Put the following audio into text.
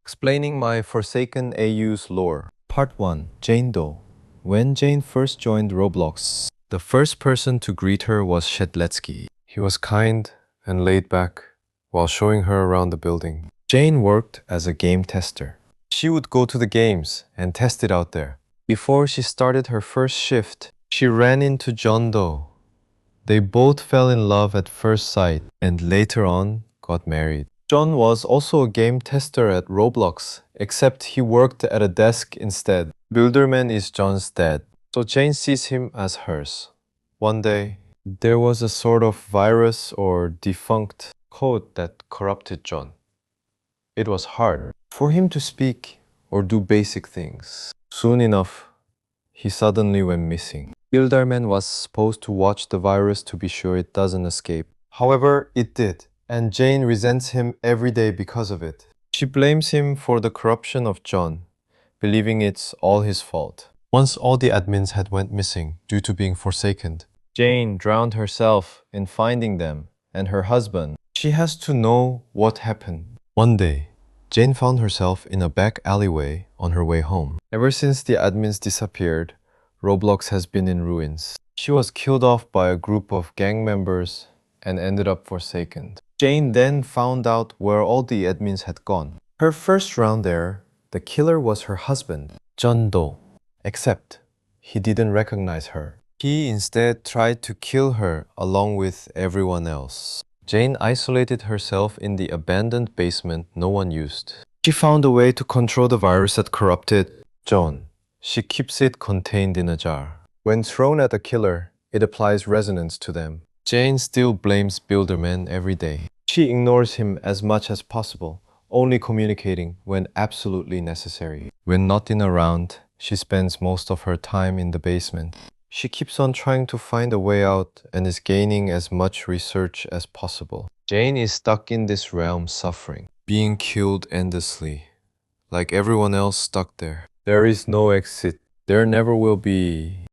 Explaining my Forsaken AU's lore. Part 1. Jane Doe. When Jane first joined Roblox, the first person to greet her was Shedletsky. He was kind and laid back while showing her around the building. Jane worked as a game tester. She would go to the games and test it out there. Before she started her first shift, she ran into John Doe. They both fell in love at first sight and later on got married. John was also a game tester at Roblox, except he worked at a desk instead. Builderman is John's dad, so Jane sees him as hers. One day, there was a sort of virus or defunct code that corrupted John. It was hard for him to speak or do basic things. Soon enough, he suddenly went missing. Builderman was supposed to watch the virus to be sure it doesn't escape. However, it did, and Jane resents him every day because of it. She blames him for the corruption of John, believing it's all his fault. Once all the admins had went missing due to being forsaken, Jane drowned herself in finding them and her husband. She has to know what happened. One day, Jane found herself in a back alleyway on her way home. Ever since the admins disappeared, Roblox has been in ruins. She was killed off by a group of gang members and ended up forsaken. Jane then found out where all the admins had gone. Her first round there, the killer was her husband, John Doe. Except, he didn't recognize her. He instead tried to kill her along with everyone else. Jane isolated herself in the abandoned basement no one used. She found a way to control the virus that corrupted John. She keeps it contained in a jar. When thrown at a killer, it applies resonance to them. Jane still blames Builderman every day. She ignores him as much as possible, only communicating when absolutely necessary. When not around, she spends most of her time in the basement. She keeps on trying to find a way out and is gaining as much research as possible. Jane is stuck in this realm suffering, being killed endlessly, like everyone else stuck there. There is no exit. There never will be.